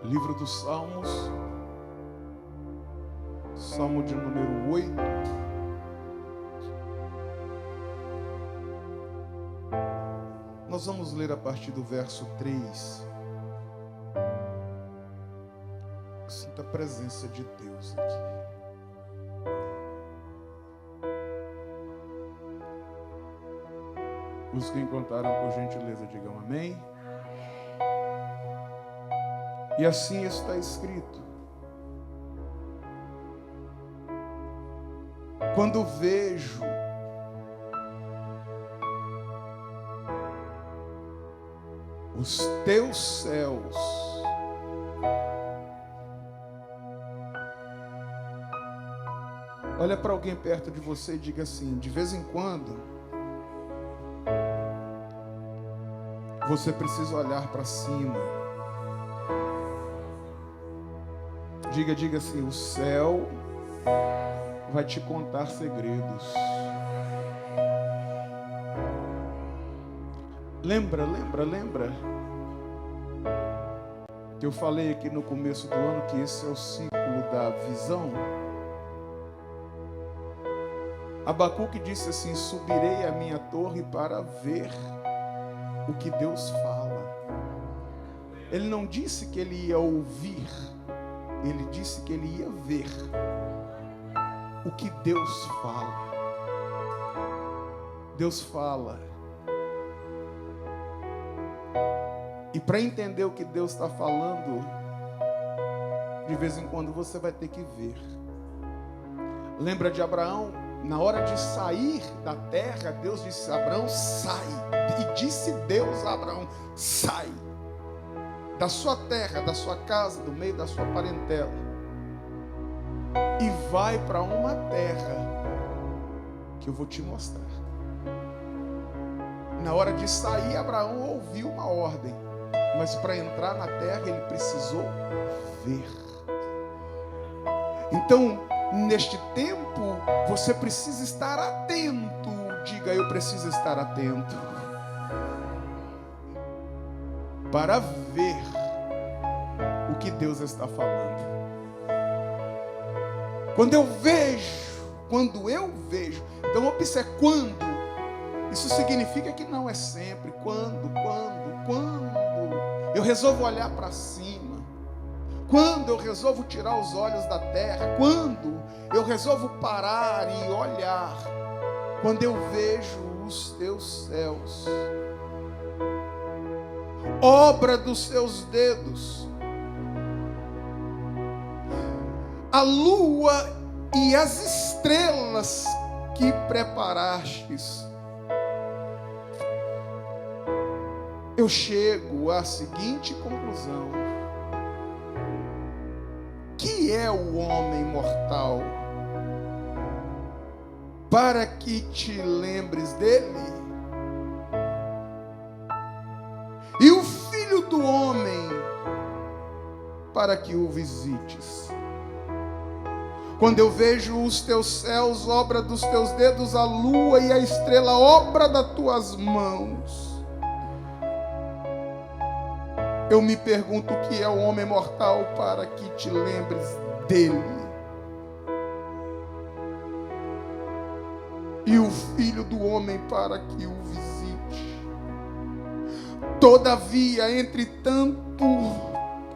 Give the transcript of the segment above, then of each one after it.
Livro dos Salmos, Salmo de número 8. Nós vamos ler a partir do verso 3. Sinta a presença de Deus aqui. Os que encontraram, por gentileza, digam amém. E assim está escrito: quando vejo os teus céus olha para alguém perto de você e diga assim: de vez em quando você precisa olhar para cima. Diga assim: o céu vai te contar segredos. Lembra que eu falei aqui no começo do ano que esse é o ciclo da visão? Abacuque disse assim: subirei à minha torre para ver o que Deus fala. Ele não disse que ele ia ouvir, ele disse que ele ia ver o que Deus fala. Deus fala. E para entender o que Deus está falando, de vez em quando você vai ter que ver. Lembra de Abraão? Na hora de sair da terra, Deus disse a Abraão: sai. E disse Deus a Abraão: sai da sua terra, da sua casa, do meio da sua parentela, e vai para uma terra que eu vou te mostrar. Na hora de sair, Abraão ouviu uma ordem, mas para entrar na terra ele precisou ver. Então, neste tempo, você precisa estar atento. Diga: eu preciso estar atento para ver o que Deus está falando. Quando eu vejo, então observe quando. Isso significa que não é sempre. Quando eu resolvo olhar para cima, quando eu resolvo tirar os olhos da terra, quando eu resolvo parar e olhar, quando eu vejo os teus céus, obra dos teus dedos, a lua e as estrelas que preparastes, eu chego à seguinte conclusão: que é o homem mortal para que te lembres dele, e o filho do homem para que o visites. Quando eu vejo os teus céus, obra dos teus dedos, a lua e a estrela, obra das tuas mãos, eu me pergunto: o que é o homem mortal para que te lembres dele, e o filho do homem para que o visite? Todavia, entretanto,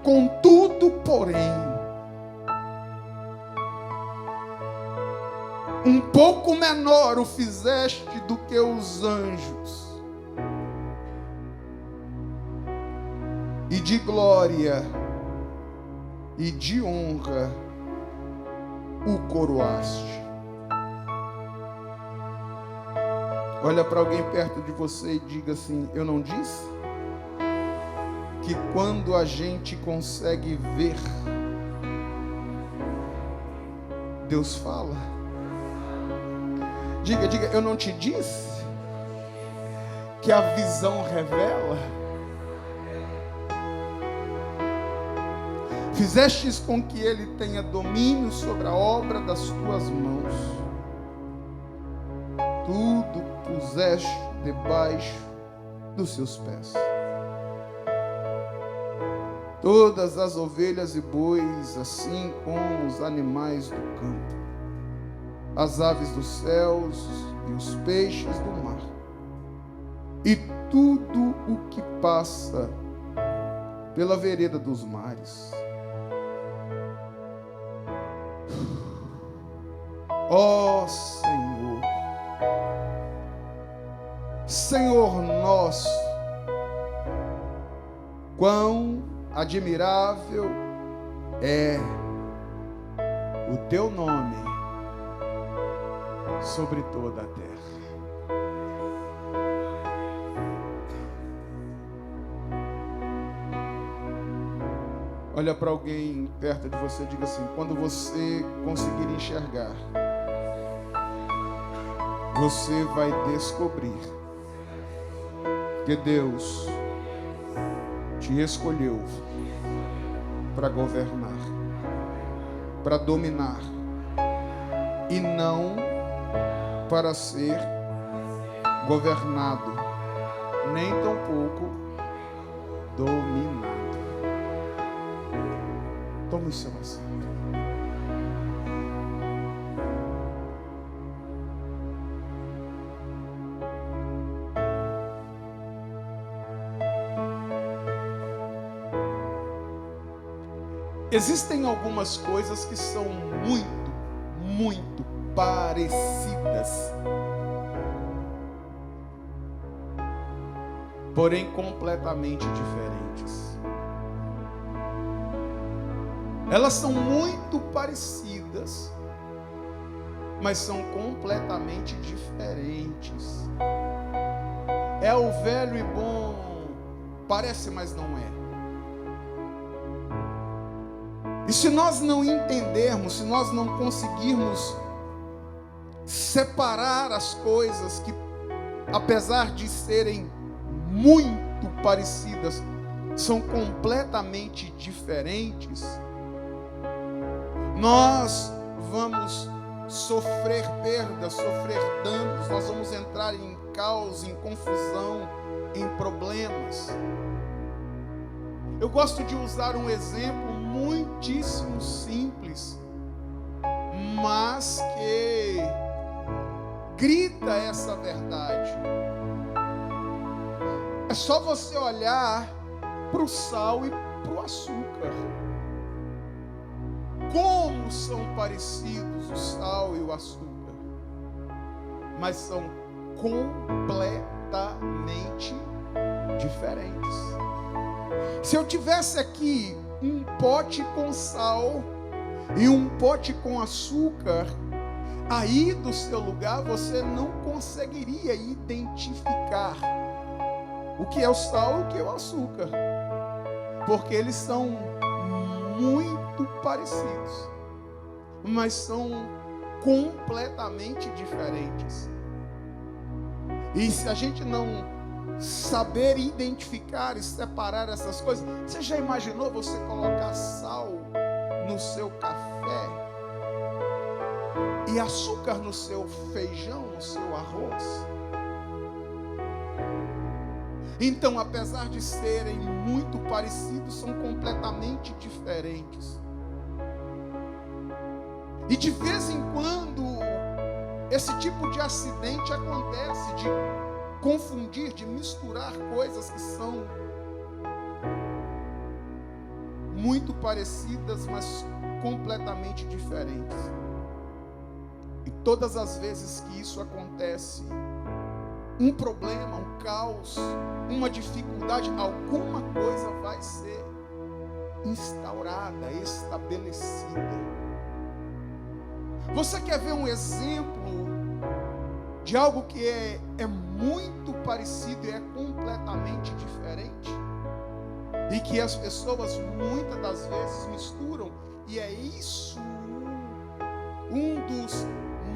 contudo, porém, um pouco menor o fizeste do que os anjos, e de glória e de honra o coroaste. Olha para alguém perto de você e diga assim: eu não disse que quando a gente consegue ver, Deus fala? Diga, eu não te disse que a visão revela? Fizestes com que ele tenha domínio sobre a obra das tuas mãos. Tudo puseste debaixo dos seus pés. todas as ovelhas e bois, assim como os animais do campo, as aves dos céus e os peixes do mar, e tudo o que passa pela vereda dos mares. Ó Senhor, Senhor nosso, quão admirável é o teu nome sobre toda a terra. Olha para alguém perto de você e diga assim: quando você conseguir enxergar, você vai descobrir que Deus te escolheu para governar, para dominar, e não para ser governado, nem tampouco dominado. Tome o seu assento. Existem algumas coisas que são muito parecidas, porém completamente diferentes. Elas são muito parecidas, mas são completamente diferentes. É o velho e bom, parece, mas não é. E se nós não entendermos, se nós não conseguirmos separar as coisas que, apesar de serem muito parecidas, são completamente diferentes, nós vamos sofrer perdas, sofrer danos, nós vamos entrar em caos, em confusão, em problemas. Eu gosto de usar um exemplo muitíssimo simples, mas que grita essa verdade. É só você olhar para o sal e para o açúcar. Como são parecidos o sal e o açúcar, mas são completamente diferentes. Se eu tivesse aqui um pote com sal e um pote com açúcar, aí do seu lugar você não conseguiria identificar o que é o sal e o que é o açúcar, porque eles são muito parecidos, mas são completamente diferentes. E se a gente não saber identificar e separar essas coisas, você já imaginou você colocar sal no seu café e açúcar no seu feijão, no seu arroz? Então, apesar de serem muito parecidos, são completamente diferentes. E de vez em quando, esse tipo de acidente acontece, de confundir, de misturar coisas que são muito parecidas, mas completamente diferentes. E todas as vezes que isso acontece, um problema, um caos, uma dificuldade, alguma coisa vai ser instaurada, estabelecida. Você quer ver um exemplo de algo que é muito parecido e é completamente diferente? E que as pessoas muitas das vezes misturam, e é isso um dos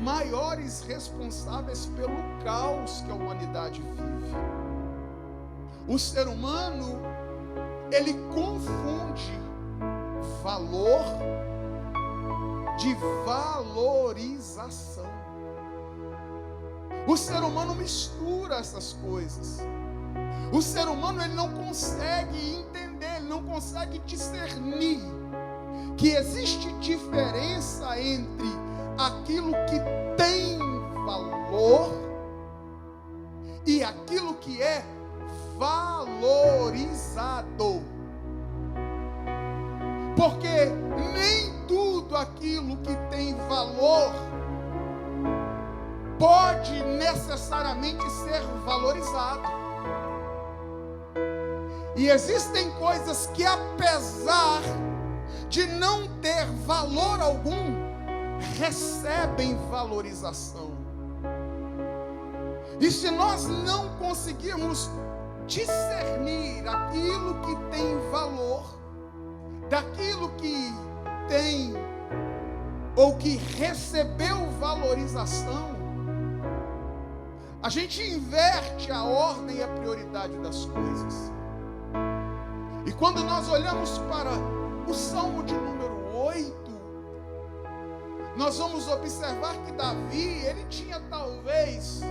maiores responsáveis pelo caos que a humanidade vive. O ser humano, ele confunde valor de valorização. O ser humano mistura essas coisas. O ser humano, ele não consegue entender, ele não consegue discernir que existe diferença entre aquilo que tem valor e aquilo que é valorizado. Porque nem tudo aquilo que tem valor pode necessariamente ser valorizado. E existem coisas que, apesar de não ter valor algum, recebem valorização. E se nós não conseguirmos discernir aquilo que tem valor daquilo que tem ou que recebeu valorização, a gente inverte a ordem e a prioridade das coisas. E quando nós olhamos para o Salmo de número 8, nós vamos observar que Davi, ele tinha talvez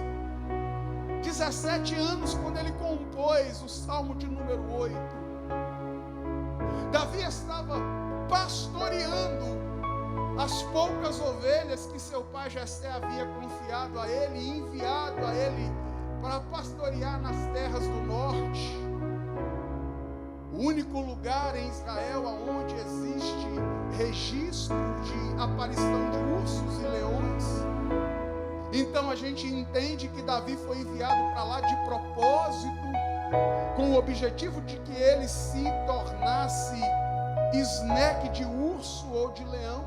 17 anos quando ele compôs o Salmo de número 8. Davi estava pastoreando as poucas ovelhas que seu pai Jessé havia confiado a ele e enviado a ele para pastorear nas terras do norte. O único lugar em Israel onde existe registro de aparição de ursos e leões. Então a gente entende que Davi foi enviado para lá de propósito, com o objetivo de que ele se tornasse snack de urso ou de leão.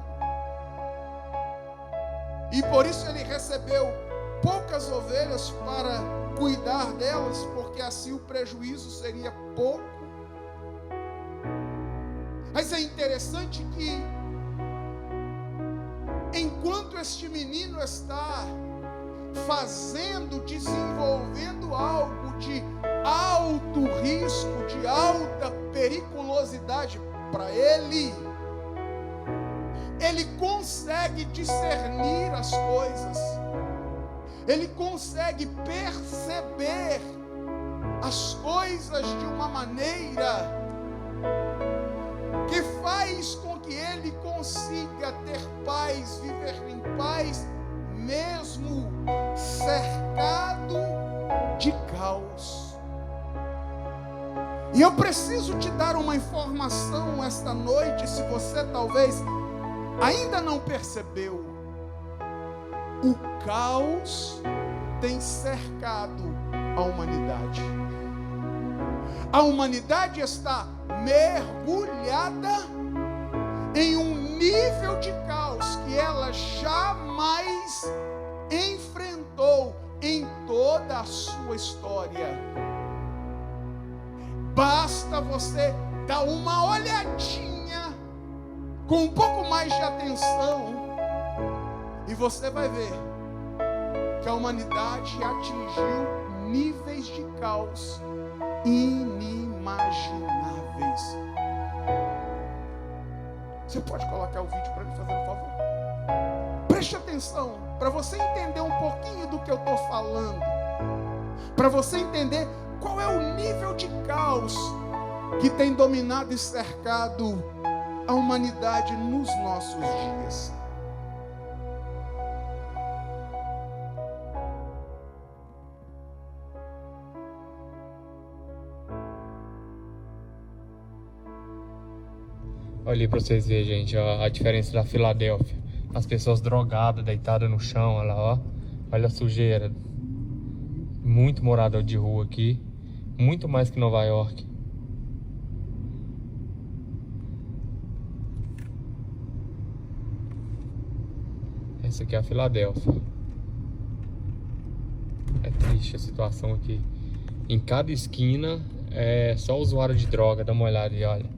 E por isso ele recebeu poucas ovelhas para cuidar delas, porque assim o prejuízo seria pouco. Mas é interessante que, enquanto este menino está desenvolvendo algo de alto risco, de alta periculosidade para ele, ele consegue discernir as coisas, ele consegue perceber as coisas de uma maneira que faz com que ele consiga ter paz, viver em paz, mesmo cercado de caos. E eu preciso te dar uma informação esta noite, se você talvez ainda não percebeu. O caos tem cercado a humanidade. A humanidade está mergulhada em um nível de caos que ela jamais enfrentou em toda a sua história. Basta você dar uma olhadinha com um pouco mais de atenção e você vai ver que a humanidade atingiu níveis de caos inimagináveis. Você pode colocar o vídeo para me fazer um favor? Preste atenção, para você entender um pouquinho do que eu estou falando, para você entender qual é o nível de caos que tem dominado e cercado a humanidade nos nossos dias. Olha ali pra vocês verem, gente, ó, a diferença da Filadélfia. As pessoas drogadas, deitadas no chão, olha lá, ó. Olha a sujeira. Muito morador de rua aqui. Muito mais que Nova York. Essa aqui é a Filadélfia. É triste a situação aqui. Em cada esquina é só usuário de droga. Dá uma olhada aí, olha.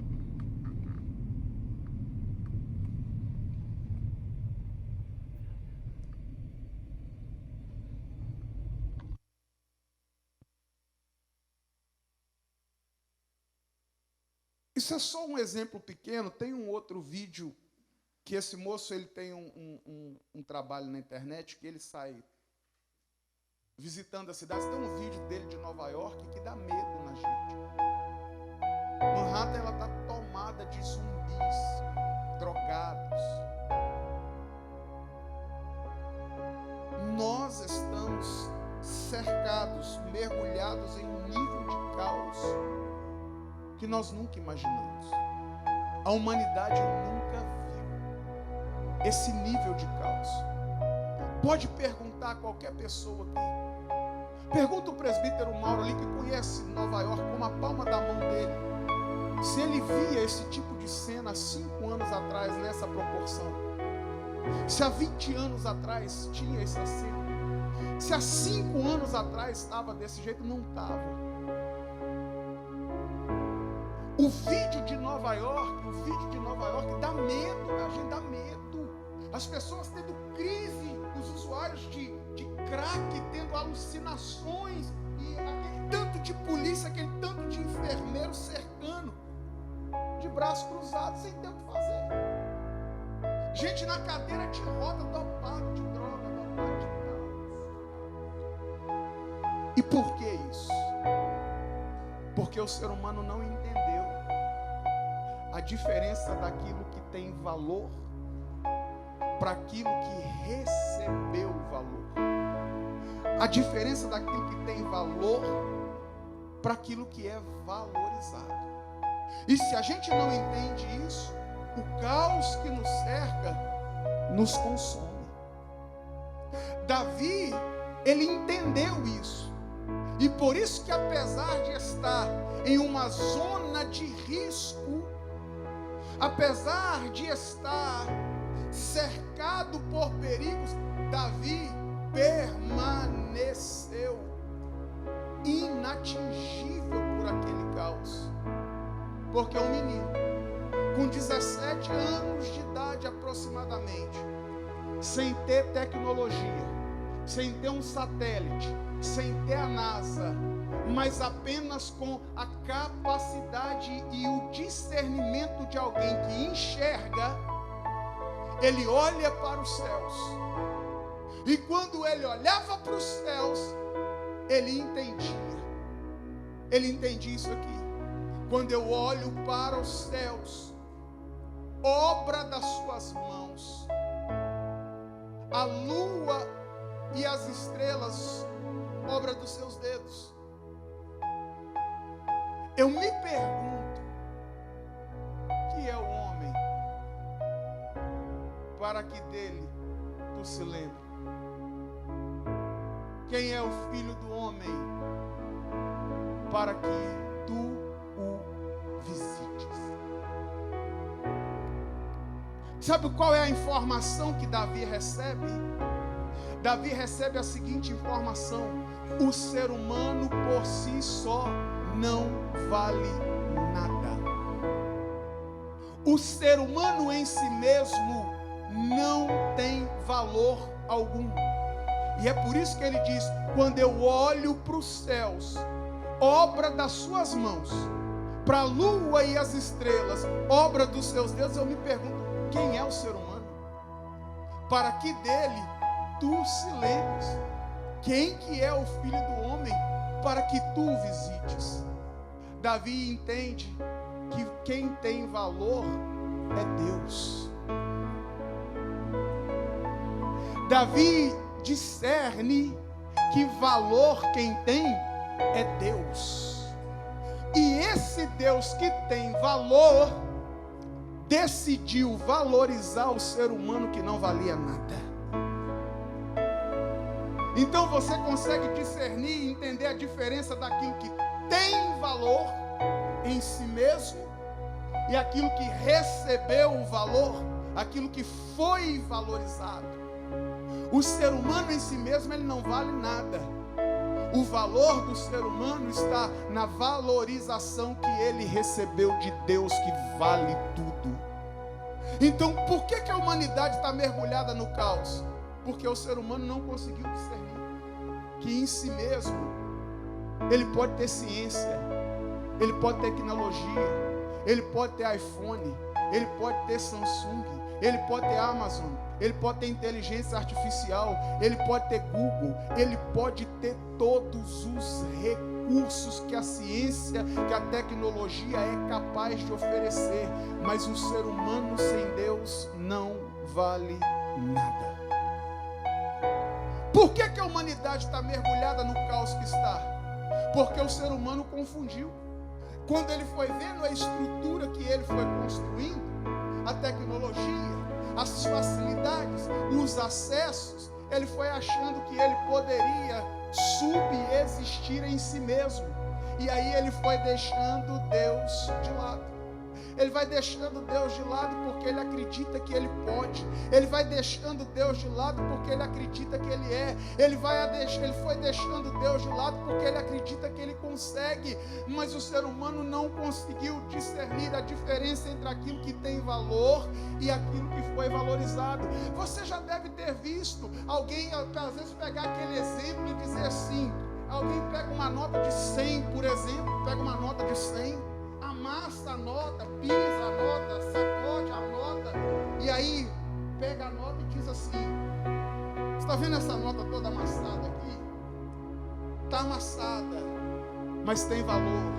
Isso é só um exemplo pequeno. Tem um outro vídeo que esse moço ele tem um trabalho na internet que ele sai visitando a cidade. Tem um vídeo dele de Nova York que dá medo na gente. Manhattan ela está tomada de zumbis, drogados. Nós estamos cercados, mergulhados em um nível de caos que nós nunca imaginamos. A humanidade nunca viu esse nível de caos. Pode perguntar a qualquer pessoa aqui. Pergunta o presbítero Mauro ali, que conhece Nova York como a palma da mão dele, se ele via esse tipo de cena há 5 anos atrás nessa proporção. Se há 20 anos atrás tinha essa cena. Se há 5 anos atrás estava desse jeito, não estava. O vídeo de Nova York dá medo, a gente dá medo. As pessoas tendo crise, os usuários de crack tendo alucinações, e aquele tanto de polícia, aquele tanto de enfermeiro cercando, de braços cruzados, sem ter o que fazer. Gente na cadeira de roda, dopado de droga, dopado de drogas. E por que isso? Porque o ser humano não entendeu a diferença daquilo que tem valor para aquilo que recebeu valor. A diferença daquilo que tem valor para aquilo que é valorizado. E se a gente não entende isso, o caos que nos cerca nos consome. Davi, ele entendeu isso. E por isso que, apesar de estar em uma zona de risco, apesar de estar cercado por perigos, Davi permaneceu inatingível por aquele caos. Porque um menino com 17 anos de idade aproximadamente, sem ter tecnologia, sem ter um satélite, sem ter a NASA, mas apenas com a capacidade e o discernimento de alguém que enxerga, ele olha para os céus. E quando ele olhava para os céus, ele entendia. Ele entendia isso aqui. Quando eu olho para os céus, obra das suas mãos, a lua e as estrelas, obra dos seus dedos. Eu me pergunto, que é o homem para que dele tu se lembre? Quem é o filho do homem para que tu o visites? Sabe qual é a informação que Davi recebe? Davi recebe a seguinte informação: o ser humano por si só não vale nada. O ser humano em si mesmo não tem valor algum. E é por isso que ele diz: quando eu olho para os céus, obra das suas mãos, para a lua e as estrelas, obra dos seus dedos, eu me pergunto, quem é o ser humano? Para que dele tu se lembres. Quem que é o filho do homem para que tu o visites? Davi entende que quem tem valor é Deus. Davi discerne que valor quem tem é Deus. E esse Deus que tem valor decidiu valorizar o ser humano que não valia nada. Então você consegue discernir e entender a diferença daquilo que tem valor em si mesmo e aquilo que recebeu o valor, aquilo que foi valorizado. O ser humano em si mesmo, ele não vale nada. O valor do ser humano está na valorização que ele recebeu de Deus, que vale tudo. Então, por que a humanidade está mergulhada no caos? Porque o ser humano não conseguiu discernir que em si mesmo ele pode ter ciência, ele pode ter tecnologia, ele pode ter iPhone, ele pode ter Samsung, ele pode ter Amazon, ele pode ter inteligência artificial, ele pode ter Google, ele pode ter todos os recursos recursos que a ciência, que a tecnologia é capaz de oferecer, mas o ser humano sem Deus não vale nada. Por que a humanidade está mergulhada no caos que está? Porque o ser humano confundiu. Quando ele foi vendo a estrutura que ele foi construindo, a tecnologia, as facilidades, os acessos, ele foi achando que ele poderia subexistir em si mesmo. E aí ele foi deixando Deus de lado. Ele vai deixando Deus de lado porque ele acredita que ele pode. Ele vai deixando Deus de lado porque ele acredita que ele é. Ele foi deixando Deus de lado porque ele acredita que ele consegue. Mas o ser humano não conseguiu discernir a diferença entre aquilo que tem valor e aquilo que foi valorizado. Você já deve ter visto alguém, às vezes, pegar aquele exemplo e dizer assim: alguém pega uma nota de 100, por exemplo, pega uma nota de 100, amassa a nota, pisa a nota, sacode a nota, e aí pega a nota e diz assim: você está vendo essa nota toda amassada aqui? Está amassada, mas tem valor.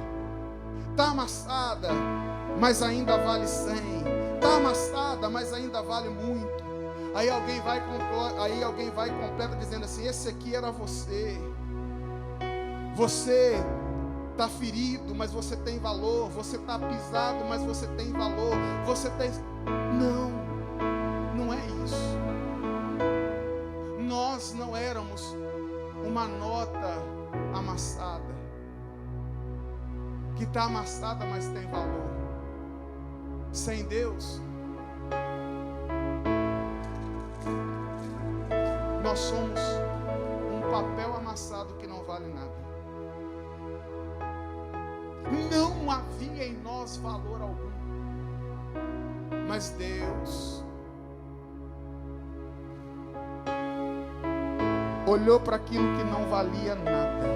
Está amassada, mas ainda vale 100. Está amassada, mas ainda vale muito. Aí alguém vai e completa dizendo assim: esse aqui era você. Você está ferido, mas você tem valor. Você está pisado, mas você tem valor. Você tem... Não é isso. Nós não éramos uma nota amassada, que está amassada, mas tem valor. Sem Deus, nós somos um papel amassado que não vale nada. Não havia em nós valor algum, mas Deus olhou para aquilo que não valia nada.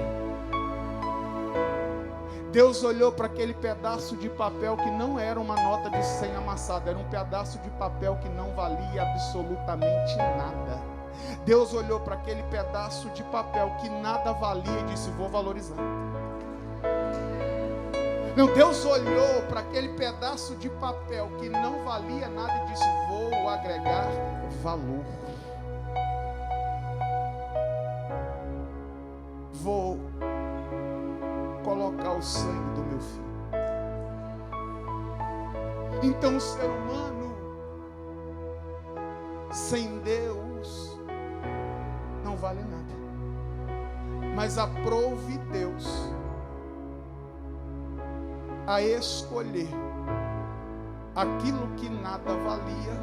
Deus olhou para aquele pedaço de papel que não era uma nota de 100 amassada, era um pedaço de papel que não valia absolutamente nada. Deus olhou para aquele pedaço de papel que nada valia e disse: vou valorizar. Não, Deus olhou para aquele pedaço de papel que não valia nada e disse: vou agregar valor. Vou colocar o sangue do meu filho. Então o ser humano sem Deus não vale nada. Mas aprove Deus a escolher aquilo que nada valia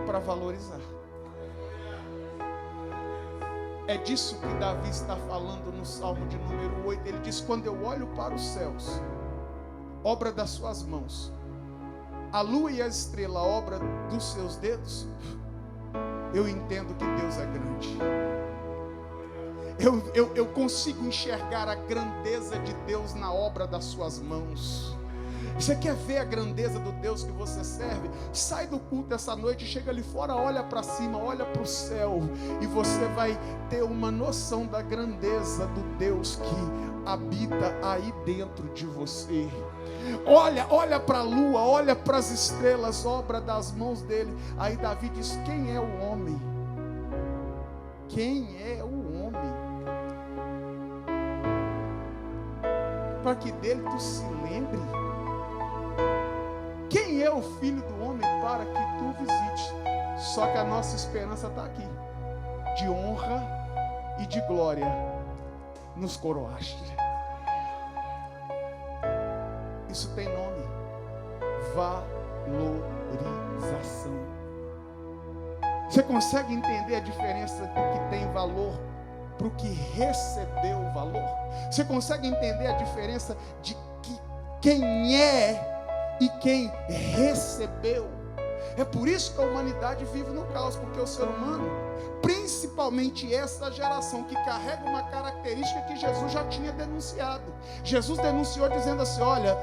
para valorizar. É disso que Davi está falando no Salmo de número 8. Ele diz: quando eu olho para os céus, obra das suas mãos, a lua e a estrela, obra dos seus dedos, eu entendo que Deus é grande. Eu consigo enxergar a grandeza de Deus na obra das suas mãos. Você quer ver a grandeza do Deus que você serve? Sai do culto essa noite, chega ali fora, olha para cima, olha para o céu, e você vai ter uma noção da grandeza do Deus que habita aí dentro de você. Olha para a lua, olha para as estrelas, obra das mãos dele. Aí Davi diz: quem é o homem? Quem é o homem? Para que dele tu se lembre? Quem é o filho do homem para que tu visites? Só que a nossa esperança está aqui. De honra e de glória nos coroaste. Isso tem nome: valorização. Você consegue entender a diferença do que tem valor para o que recebeu valor? Você consegue entender a diferença de quem é e quem recebeu? É por isso que a humanidade vive no caos, porque o ser humano, principalmente essa geração que carrega uma característica que Jesus já tinha denunciado. Jesus denunciou dizendo assim: olha,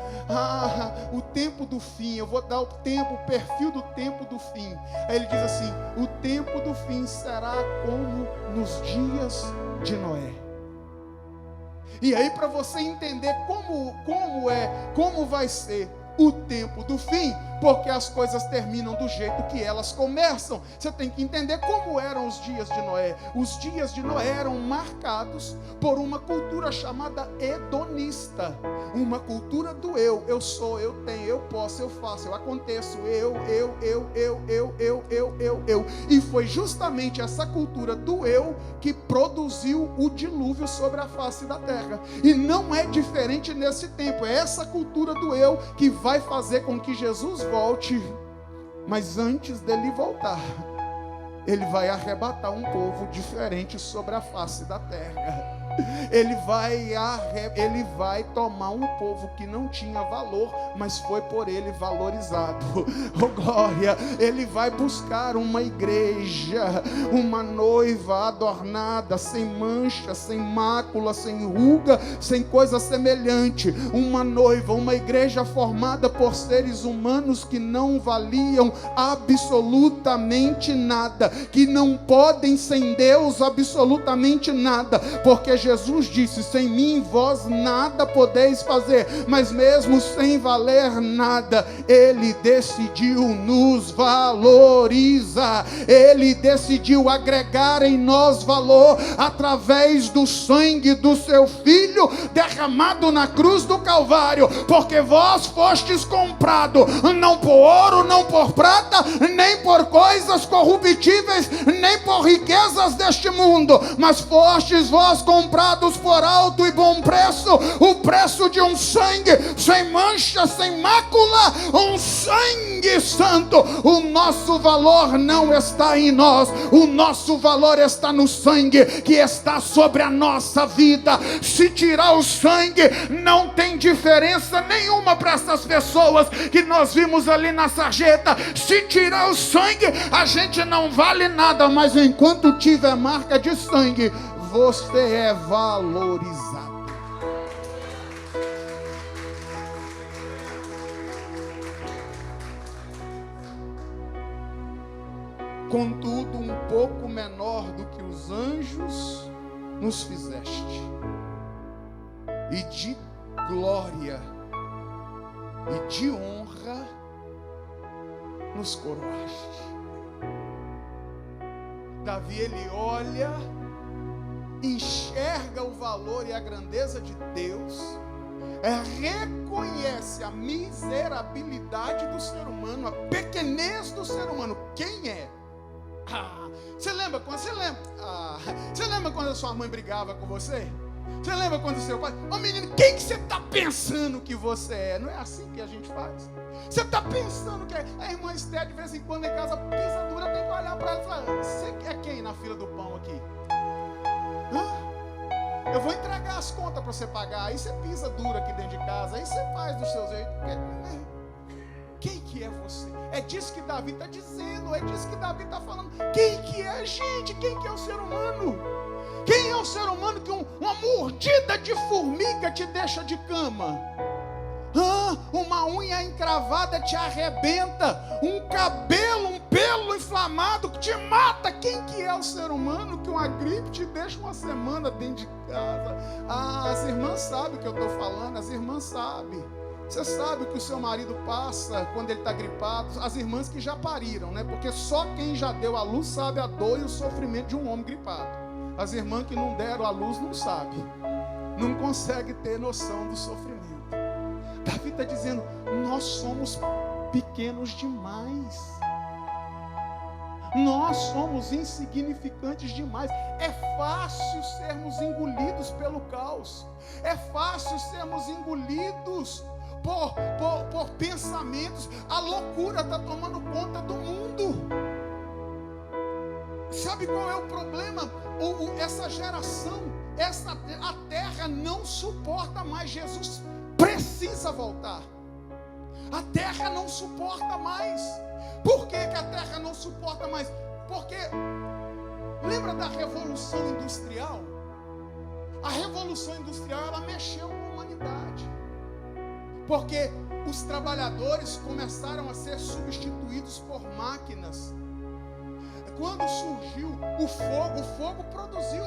o tempo do fim, eu vou dar o perfil do tempo do fim. Aí ele diz assim: o tempo do fim será como nos dias de Noé. E aí, para você entender como vai ser o tempo do fim, porque as coisas terminam do jeito que elas começam, você tem que entender como eram os dias de Noé. Os dias de Noé eram marcados por uma cultura chamada hedonista, uma cultura do eu sou, eu tenho, eu posso, eu faço, eu aconteço, eu. E foi justamente essa cultura do eu que produziu o dilúvio sobre a face da terra. E não é diferente nesse tempo. É essa cultura do eu que vai fazer com que Jesus volte. Mas antes dele voltar, ele vai arrebatar um povo diferente sobre a face da terra. Ele vai tomar um povo que não tinha valor, mas foi por ele valorizado. Oh glória! Ele vai buscar uma igreja, uma noiva adornada, sem mancha, sem mácula, sem ruga, sem coisa semelhante. Uma noiva, uma igreja formada por seres humanos que não valiam absolutamente nada, que não podem sem Deus absolutamente nada, porque Jesus disse: sem mim vós nada podeis fazer. Mas mesmo sem valer nada, Ele decidiu nos valorizar. Ele decidiu agregar em nós valor através do sangue do seu Filho derramado na cruz do Calvário. Porque vós fostes comprado, não por ouro, não por prata, nem por coisas corruptíveis, nem por riquezas deste mundo, mas fostes vós comprados por alto e bom preço, o preço de um sangue sem mancha, sem mácula, um sangue santo. O nosso valor não está em nós, o nosso valor está no sangue que está sobre a nossa vida. Se tirar o sangue, não tem diferença nenhuma para essas pessoas que nós vimos ali na sarjeta. Se tirar o sangue, a gente não vale nada, mas enquanto tiver marca de sangue, você é valorizado. Contudo, um pouco menor do que os anjos nos fizeste, e de glória e de honra nos coroaste. Davi, ele olha, enxerga o valor e a grandeza de Deus, reconhece a miserabilidade do ser humano, a pequenez do ser humano. Quem é? Você lembra quando a sua mãe brigava com você? Você lembra quando o seu pai... Ô menino, quem que você está pensando que você é? Não é assim que a gente faz. Você está pensando que a irmã Esther, de vez em quando em casa, pisa dura, tem que olhar para ela e falar: você é quem na fila do pão aqui? Eu vou entregar as contas para você pagar. Aí você pisa dura aqui dentro de casa. Aí você faz do seu jeito. Quem que é você? É disso que Davi está dizendo. É disso que Davi está falando. Quem que é a gente? Quem que é o ser humano? Quem é o ser humano que uma mordida de formiga te deixa de cama? Uma unha encravada te arrebenta. Um cabelo, um pelo inflamado que te mata. Quem que é o ser humano que uma gripe te deixa uma semana dentro de casa? As irmãs sabem o que eu estou falando. As irmãs sabem. Você sabe o que o seu marido passa quando ele está gripado. As irmãs que já pariram, né? Porque só quem já deu à luz sabe a dor e o sofrimento de um homem gripado. As irmãs que não deram à luz não sabem. Não conseguem ter noção do sofrimento. Davi está dizendo: nós somos pequenos demais. Nós somos insignificantes demais. É fácil sermos engolidos pelo caos. É fácil sermos engolidos por pensamentos. A loucura está tomando conta do mundo. Sabe qual é o problema? Essa geração, a terra não suporta mais. Jesus precisa voltar. A terra não suporta mais. Por que a terra não suporta mais? Porque lembra da Revolução Industrial? A Revolução Industrial, ela mexeu com a humanidade. Porque os trabalhadores começaram a ser substituídos por máquinas. Quando surgiu o fogo produziu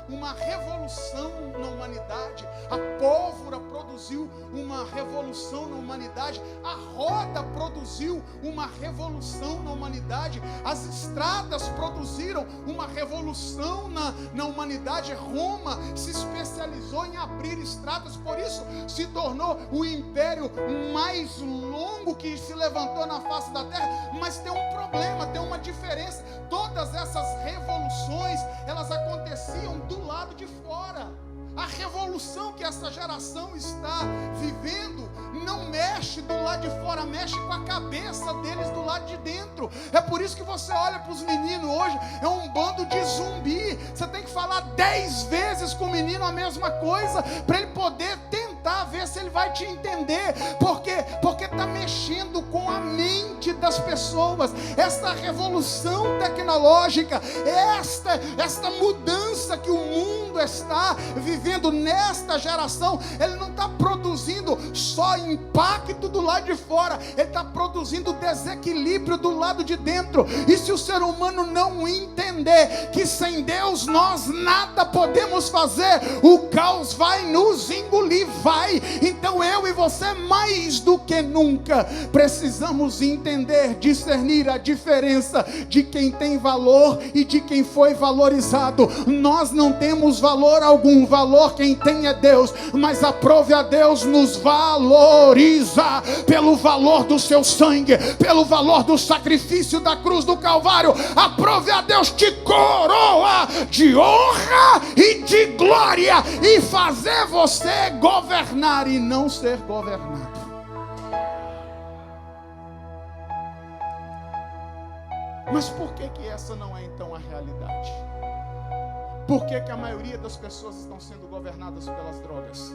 uma revolução na humanidade. A pólvora produziu uma revolução na humanidade. A roda produziu uma revolução na humanidade. As estradas produziram uma revolução na humanidade. Roma se especializou em abrir estradas, por isso se tornou o império mais longo que se levantou na face da terra. Mas tem um problema, tem uma diferença. Todas essas revoluções, elas aconteciam do lado de fora. A revolução que essa geração está vivendo não mexe do lado de fora, mexe com a cabeça deles do lado de dentro. É por isso que você olha para os meninos hoje, é um bando de zumbi. Você tem que falar 10 vezes com o menino a mesma coisa, para ele poder tentar ver se ele vai te entender. Por quê? Porque está mexendo com a mente das pessoas. Esta revolução tecnológica, esta mudança que o mundo está vivendo nesta geração, ele não está produzindo só impacto do lado de fora, ele está produzindo desequilíbrio do lado de dentro. E se o ser humano não entender que sem Deus nós nada podemos fazer, o caos vai nos engolir, vai. Então eu e você, mais do que nunca, precisamos entender, discernir a diferença de quem tem valor e de quem foi valorizado. Nós não temos valor algum, valor quem tem é Deus, mas aprove a Deus nos valoriza pelo valor do seu sangue, pelo valor do sacrifício da cruz do Calvário. Aprove a Deus te coroa de honra e de glória e fazer você governar e não ser governado. Mas por que essa não é então a realidade? Por que a maioria das pessoas estão sendo governadas pelas drogas?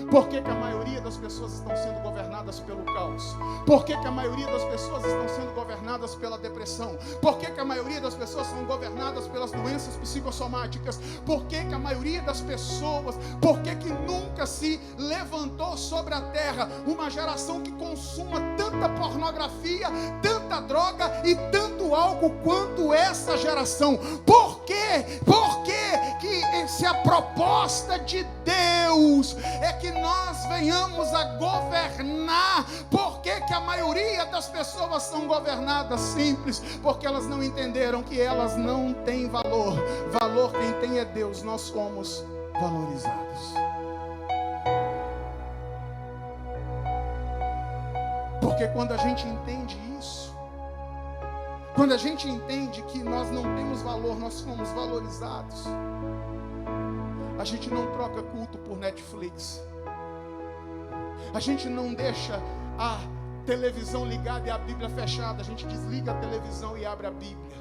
Por que a maioria das pessoas estão sendo governadas pelo caos? Por que a maioria das pessoas estão sendo governadas pela depressão? Por que a maioria das pessoas são governadas pelas doenças psicossomáticas? Por que a maioria das pessoas, por que nunca se levantou sobre a terra uma geração que consuma tanta pornografia, tanta droga e tanto álcool quanto essa geração? Por quê? Por que se a proposta de Deus é que nós venhamos a governar, por que a maioria das pessoas são governadas? Simples, porque elas não entenderam que elas não têm valor. Valor quem tem é Deus, nós somos valorizados. Porque quando a gente entende isso, quando a gente entende que nós não temos valor, nós somos valorizados, a gente não troca culto por Netflix. A gente não deixa a televisão ligada e a Bíblia fechada. A gente desliga a televisão e abre a Bíblia.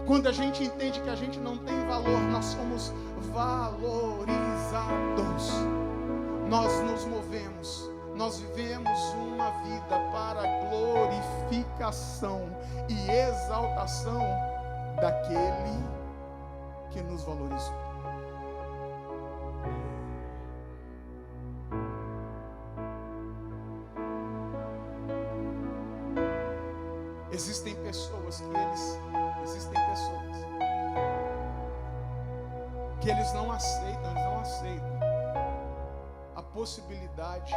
Quando a gente entende que a gente não tem valor, nós somos valorizados. Nós nos movemos. Nós vivemos uma vida para glorificação e exaltação daquele que nos valorizou. Existem pessoas que eles não aceitam a possibilidade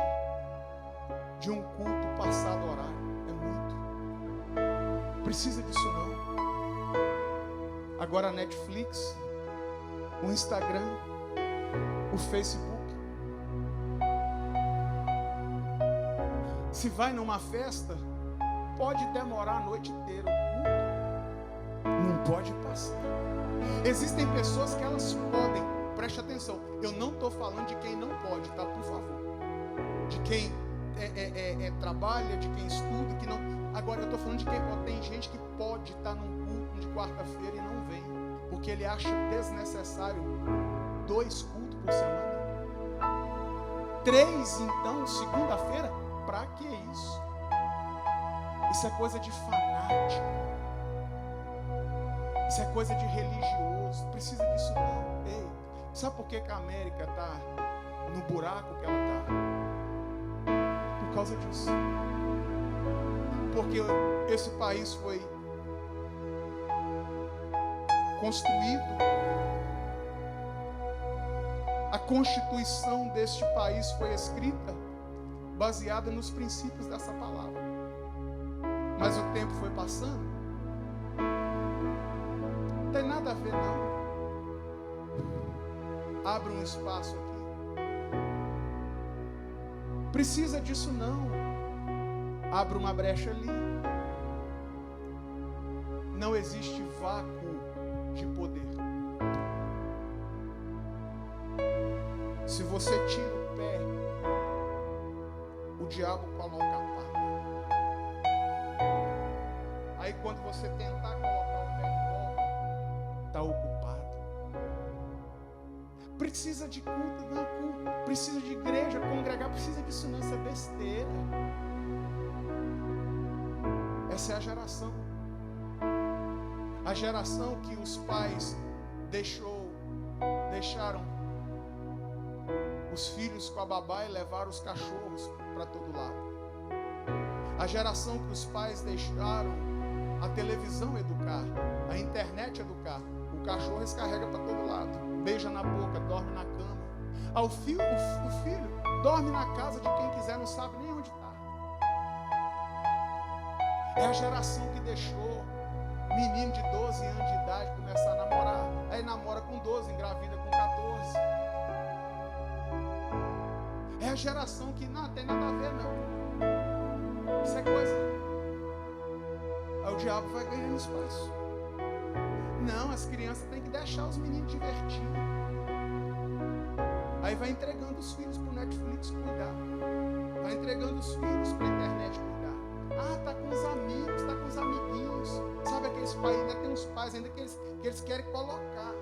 de um culto passado horário. É muito. Precisa disso não. Agora a Netflix, o Instagram, o Facebook. Se vai numa festa, pode demorar a noite inteira. O culto não pode passar. Existem pessoas que elas podem. Preste atenção. Eu não estou falando de quem não pode, tá? Por favor. De quem trabalha, de quem estuda, que não. Agora eu estou falando de quem pode. Tem gente que pode estar num culto de quarta-feira e não vem, porque ele acha desnecessário 2 cultos por semana. 3, então, segunda-feira, para que isso? Isso é coisa de fanático. Isso é coisa de religioso. Não precisa disso não. Ei, sabe por que a América está no buraco que ela está? Por causa disso. Porque esse país foi construído. A Constituição deste país foi escrita baseada nos princípios dessa palavra. Mas o tempo foi passando. Não tem nada a ver, não. Abre um espaço aqui. Precisa disso, não. Abre uma brecha ali. Não existe vácuo de poder. Se você tira o pé, o diabo coloca a pata. Aí quando você tentar colocar o pé de volta, está ocupado. Precisa de culto, não culto. Precisa de igreja, congregar, precisa disso não, isso é besteira. Essa é a geração. A geração que os pais deixaram os filhos com a babá e levaram os cachorros para todo lado. A geração que os pais deixaram a televisão educar, a internet educar. O cachorro descarrega para todo lado, beija na boca, dorme na cama. O filho dorme na casa de quem quiser, não sabe nem onde está. É a geração que deixou menino de 12 anos de idade começar a namorar. Aí namora com 12, engravida com 14. É a geração que não tem nada a ver, não. Isso é coisa. Aí o diabo vai ganhando espaço. Não, as crianças têm que deixar os meninos divertir. Aí vai entregando os filhos para o Netflix cuidar. Vai entregando os filhos para a internet cuidar. Ah, tá com os amigos, tá com os amiguinhos. Sabe aqueles pais, ainda tem uns pais ainda que eles querem colocar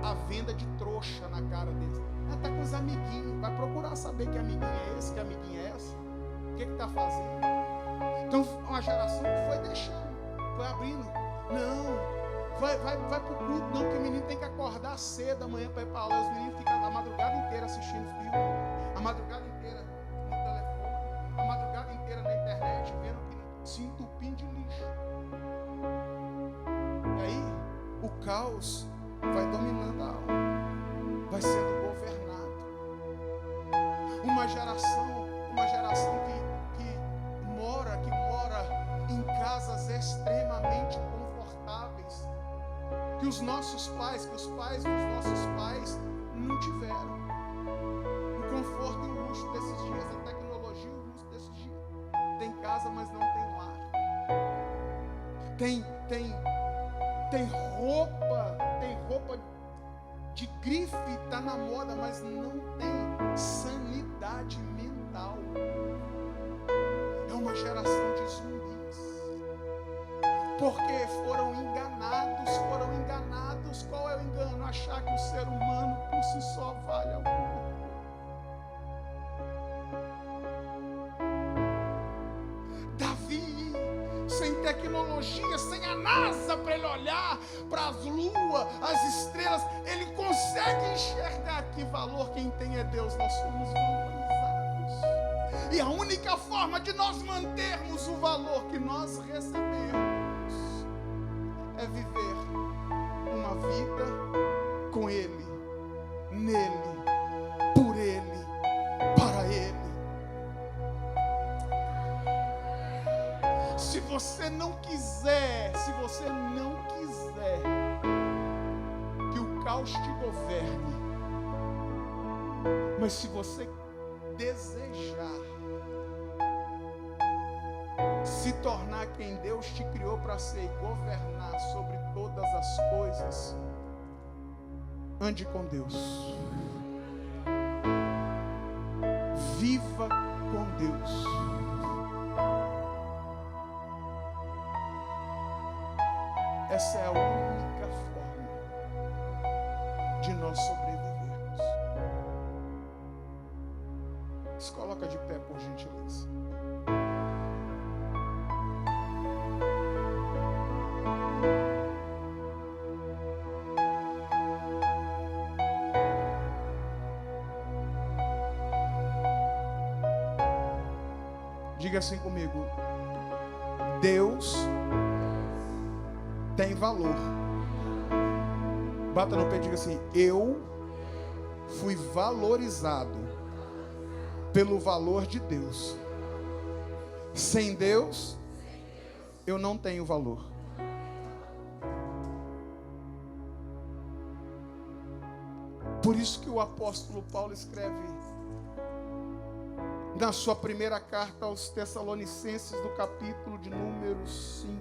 a venda de trouxa na cara deles. Ah, tá com os amiguinhos. Vai procurar saber que amiguinho é esse, que amiguinha é essa. O que está fazendo? Então, uma geração que foi deixando, foi abrindo. Não, vai pro culto, não, que o menino tem que acordar cedo amanhã para ir para aula. Os meninos ficam a madrugada inteira assistindo filme, a madrugada inteira no telefone, a madrugada inteira na internet, vendo que se entupindo de lixo. E aí, o caos vai dominando a alma, vai sendo governado. Uma geração que mora em casas extremamente confortáveis, que os pais dos nossos pais não tiveram. O conforto e o luxo desses dias, a tecnologia e o luxo desses dias. Tem casa, mas não tem lar. Tem roupa de grife, está na moda, mas não tem sanidade mental. É uma geração de zumbis. Porque foram enganados. Qual é o engano? Achar que o ser humano por si só vale alguma coisa. Davi, sem tecnologia, sem a NASA para ele olhar para as luas, as estrelas, ele consegue enxergar que valor quem tem é Deus. Nós somos valorizados. E a única forma de nós mantermos o valor que nós recebemos é viver uma vida com Ele, nele, por Ele, para Ele. Se você não quiser que o caos te governe, mas se você desejar se tornar quem Deus te criou para ser e governar sobre todas as coisas, ande com Deus. Viva com Deus. Essa é a única forma de nós sobrevivermos. Se coloca de pé, por gentileza. Diga assim comigo: Deus tem valor. Bata no pé e diga assim: eu fui valorizado pelo valor de Deus. Sem Deus, eu não tenho valor. Por isso que o apóstolo Paulo escreve na sua primeira carta aos Tessalonicenses, do capítulo de número 5.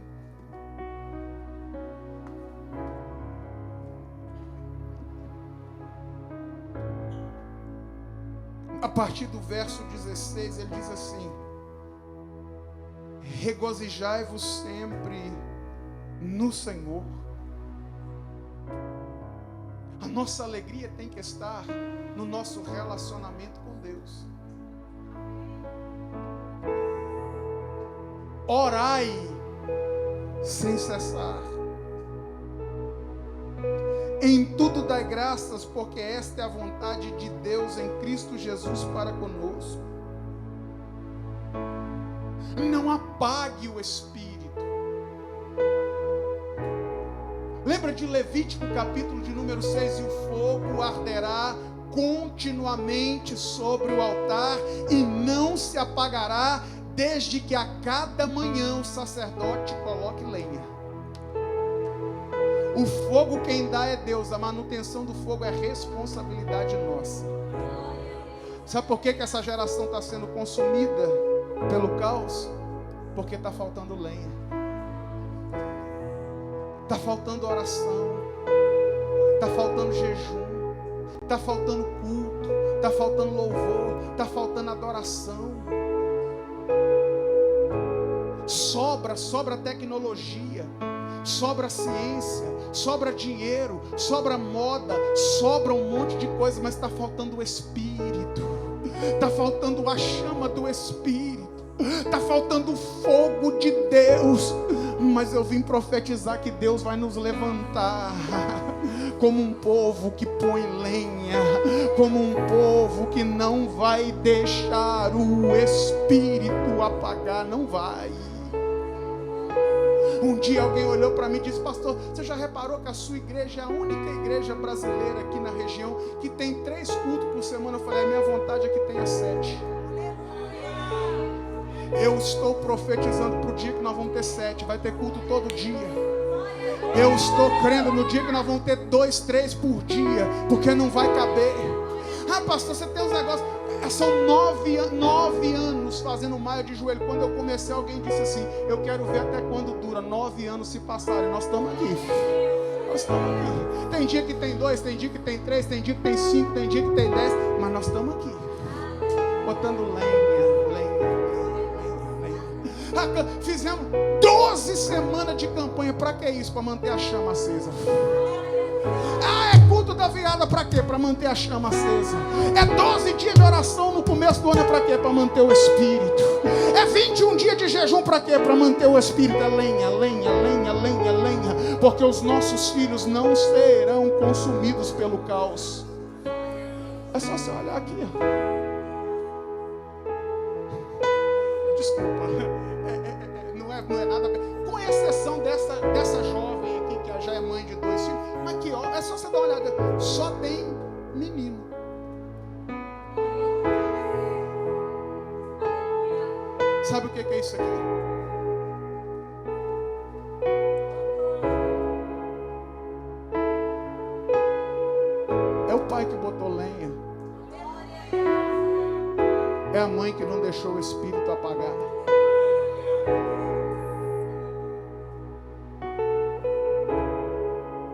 A partir do verso 16, ele diz assim: regozijai-vos sempre no Senhor. A nossa alegria tem que estar no nosso relacionamento com Deus. Orai sem cessar. Em tudo dai graças, porque esta é a vontade de Deus em Cristo Jesus para conosco. Não apague o Espírito. Lembra de Levítico capítulo de número 6, e o fogo arderá continuamente sobre o altar e não se apagará, desde que a cada manhã o sacerdote coloque lenha. O fogo quem dá é Deus, a manutenção do fogo é responsabilidade nossa. Sabe por que essa geração está sendo consumida pelo caos? Porque está faltando lenha, está faltando oração, está faltando jejum, está faltando culto, está faltando louvor, está faltando adoração. Sobra tecnologia, sobra ciência, sobra dinheiro, sobra moda, sobra um monte de coisa, mas está faltando o Espírito, está faltando a chama do Espírito, está faltando o fogo de Deus. Mas eu vim profetizar que Deus vai nos levantar como um povo que põe lenha, como um povo que não vai deixar o Espírito apagar, não vai. Um dia alguém olhou para mim e disse: pastor, você já reparou que a sua igreja é a única igreja brasileira aqui na região que tem 3 cultos por semana? Eu falei: a minha vontade é que tenha 7. Eu estou profetizando para o dia que nós vamos ter 7, vai ter culto todo dia. Eu estou crendo no dia que nós vamos ter 2, 3 por dia, porque não vai caber. Ah, pastor, você tem uns negócios. São 9 anos fazendo maio de joelho. Quando eu comecei, alguém disse assim: eu quero ver até quando dura. 9 anos se passarem, nós estamos aqui. Nós estamos aqui. Tem dia que tem 2, tem dia que tem 3, tem dia que tem 5, tem dia que tem 10, mas nós estamos aqui, botando lenha. Fizemos 12 semanas de campanha. Para que isso? Para manter a chama acesa. Ah, é culto da virada, para quê? Para manter a chama acesa. É 12 dias de oração no começo do ano, é para quê? Para manter o Espírito. É 21 dias de jejum, para quê? Para manter o Espírito. É lenha, lenha, lenha, lenha, lenha. Porque os nossos filhos não serão consumidos pelo caos. É só você olhar aqui. Desculpa, não é nada, com exceção dessa jovem aqui, que já é mãe de 2 filhos. Mas aqui, ó, é só você dar uma olhada, só tem menino. Sabe o que é isso aqui? É o pai que botou lenha, é a mãe que não deixou o Espírito apagar.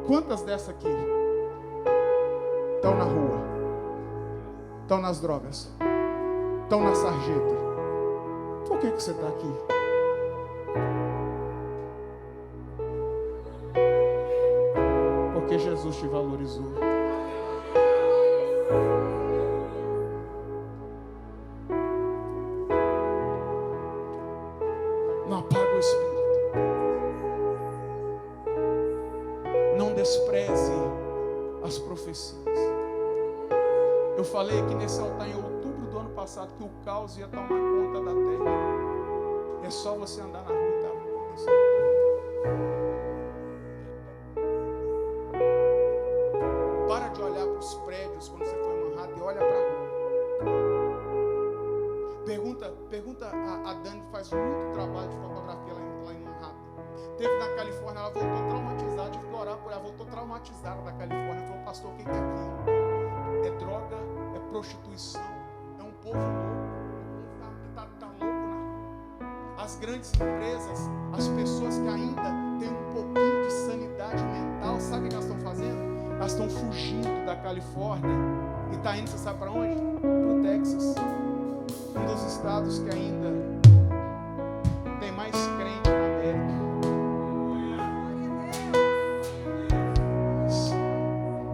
Quantas dessas aqui estão na rua, estão nas drogas, estão na sarjeta? Por que você está aqui? Porque Jesus te valorizou. Não apaga o Espírito. Não despreze as profecias. Eu falei aqui nesse altar em outubro do ano passado que o caos ia tomar conta da terra. É só você andar na rua e tá acontecendo. Teve na Califórnia, ela voltou traumatizada, tive que orar por ela, voltou traumatizada da Califórnia. Falou, pastor, o que é aqui? É droga, é prostituição, é um povo louco, tá louco na rua. As grandes empresas, as pessoas que ainda têm um pouquinho de sanidade mental, sabe o que elas estão fazendo? Elas estão fugindo da Califórnia e está indo, você sabe para onde? Para o Texas, um dos estados que ainda tem mais crente na América.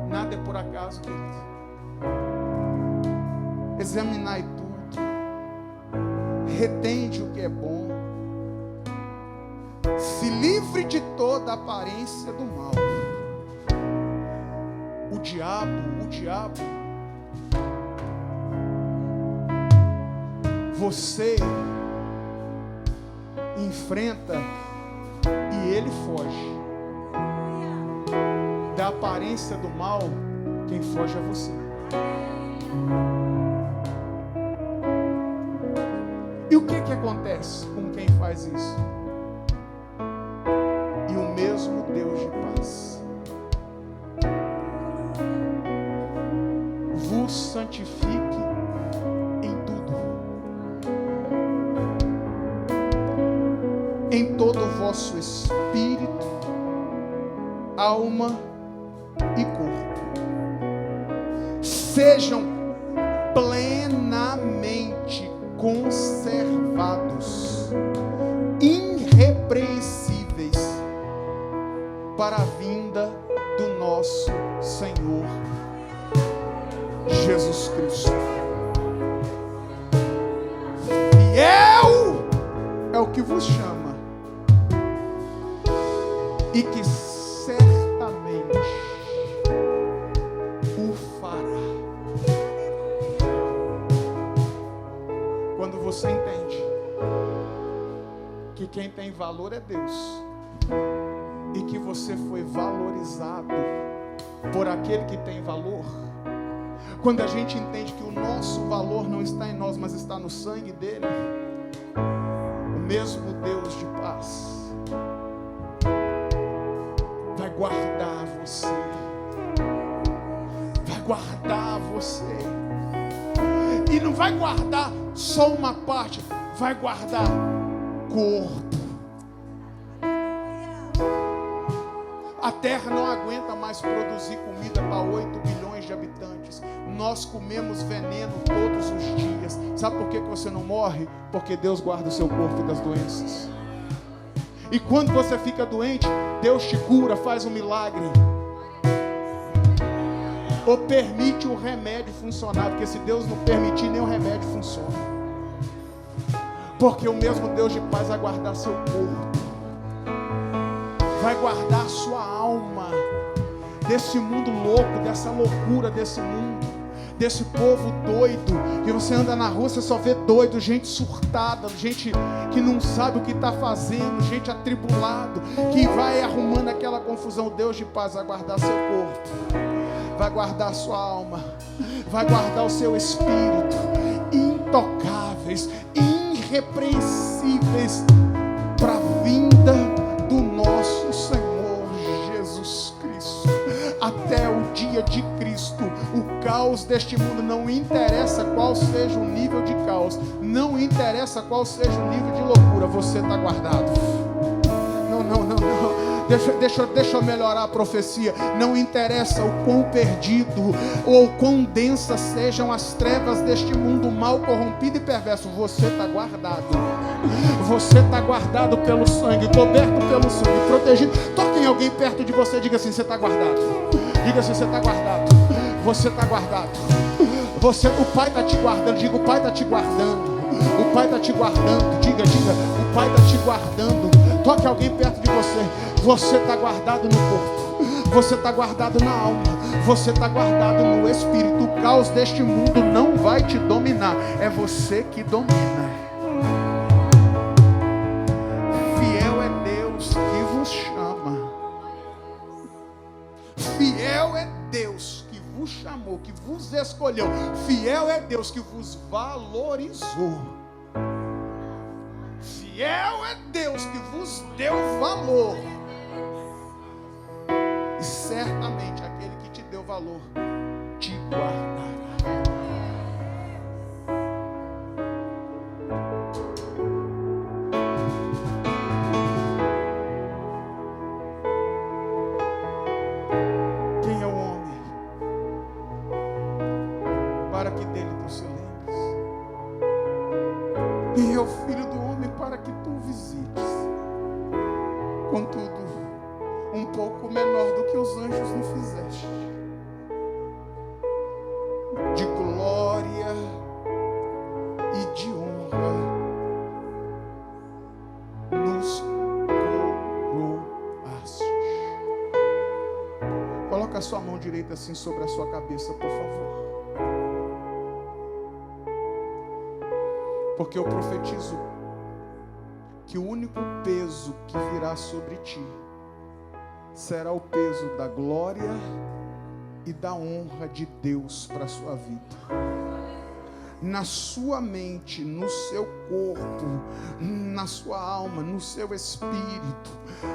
Nada é por acaso, querido. Examinai tudo, retende o que é bom, se livre de toda aparência do mal. O diabo, você enfrenta e ele foge. Da aparência do mal, quem foge é você. E o que acontece com quem faz isso? E o mesmo Deus de paz vos santifique em tudo, em todo o vosso espírito, alma e corpo. Sejam plenamente conservados, irrepreensíveis, para a vinda do nosso Senhor Jesus Cristo. Fiel é o que vos chama, e que certamente o fará. Quando você entende que quem tem valor é Deus, e que você foi valorizado por aquele que tem valor, quando a gente entende que o nosso valor não está em nós, mas está no sangue dele, o mesmo Deus de paz vai guardar você, vai guardar você, e não vai guardar só uma parte, vai guardar corpo. A terra não aguenta mais produzir comida para 8 bilhões de habitantes. Nós comemos veneno todos os dias. Sabe por que você não morre? Porque Deus guarda o seu corpo das doenças. E quando você fica doente, Deus te cura, faz um milagre. Ou permite o remédio funcionar, porque se Deus não permitir, nem o remédio funciona. Porque o mesmo Deus de paz vai guardar seu corpo, vai guardar sua alma desse mundo louco, dessa loucura desse mundo, desse povo doido, que você anda na rua, você só vê doido, gente surtada, gente que não sabe o que está fazendo, gente atribulado, que vai arrumando aquela confusão. Deus de paz vai guardar seu corpo, vai guardar sua alma, vai guardar o seu espírito, intocáveis, irrepreensíveis, para a vinda do nosso Senhor Jesus Cristo. Até o dia de Cristo, o caos deste mundo, não interessa qual seja o nível de caos, não interessa qual seja o nível de loucura, você está guardado. Não. Deixa eu melhorar a profecia. Não interessa o quão perdido ou quão densas sejam as trevas deste mundo mal, corrompido e perverso, você está guardado. Você está guardado pelo sangue, coberto pelo sangue, protegido. Toque em alguém perto de você, diga assim: você está guardado. Diga assim: você está guardado. Você está guardado. O Pai está te guardando. Diga: o Pai está te guardando. O Pai está te guardando. Diga: o Pai está te guardando. Toque alguém perto de você. Você está guardado no corpo, você está guardado na alma, você está guardado no espírito. O caos deste mundo não vai te dominar, é você que domina. Fiel é Deus que vos chama, fiel é Deus que vos chamou, que vos escolheu, fiel é Deus que vos valorizou, fiel é Deus que vos deu valor. E certamente aquele que te deu valor te guardará. Quem é o homem para que dele tu se lembres? Quem é o filho do homem para que tu o visites? Contudo, um pouco menor do que os anjos não fizeste. De glória e de honra nos coroaste. Coloca a sua mão direita assim sobre a sua cabeça, por favor. Porque eu profetizo que o único peso que virá sobre ti será o peso da glória e da honra de Deus para a sua vida. Na sua mente, no seu corpo, na sua alma, no seu espírito,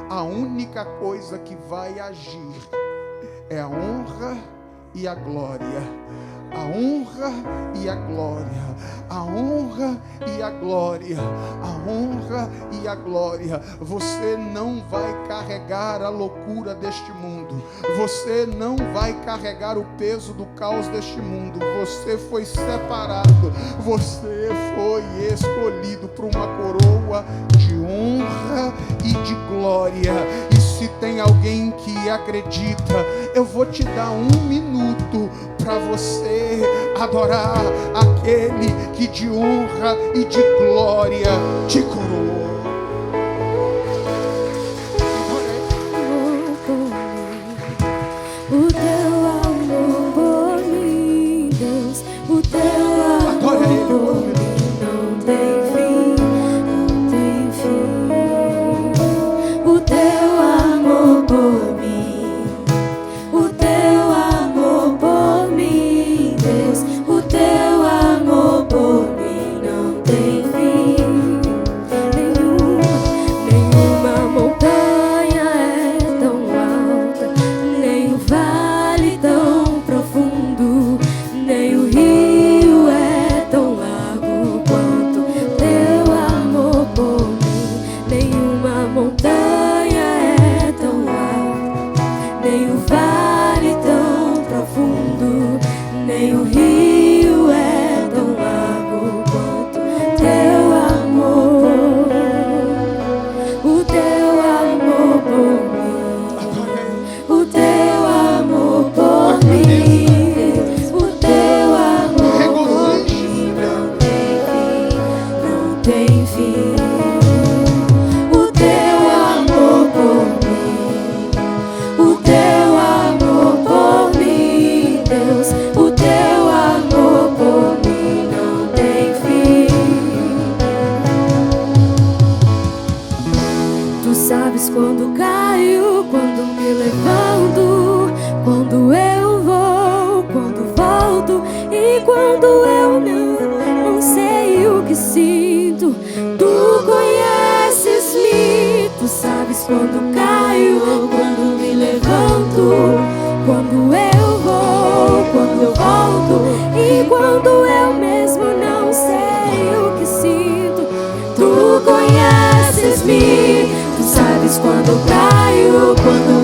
a única coisa que vai agir é a honra e a glória. A honra e a glória, a honra e a glória, a honra e a glória. Você não vai carregar a loucura deste mundo. Você não vai carregar o peso do caos deste mundo. Você foi separado. Você foi escolhido para uma coroa de honra e de glória. E se tem alguém que acredita, eu vou te dar 1 minuto para você adorar aquele que de honra e de glória te coroou. O teu amor por mim, Deus, o teu amor por mim não tem fim, não tem fim. O teu amor por mim, o teu amor por mim, Deus, o teu amor por mim não tem fim. Nenhuma montanha é tão alta, nem o vale tão profundo, nem o rio é tão largo quanto teu amor por mim. Nenhuma montanha é tão alta, nem o vale tão profundo, nem o rio é tão largo quanto teu amor. O teu amor por mim, o teu amor por mim, o teu amor por mim não tem fim. O teu amor por mim, o teu amor por mim, Deus, o teu amor por mim não tem fim. Tu sabes quando caio, quando me levanto, quando eu vou, quando volto e quando eu não sei o que sinto. Tu conheces-me, tu sabes quando caio, quando me levanto, quando eu vou, quando eu volto e quando eu mesmo não sei o que sinto. Tu conheces-me, tu sabes quando eu caio, quando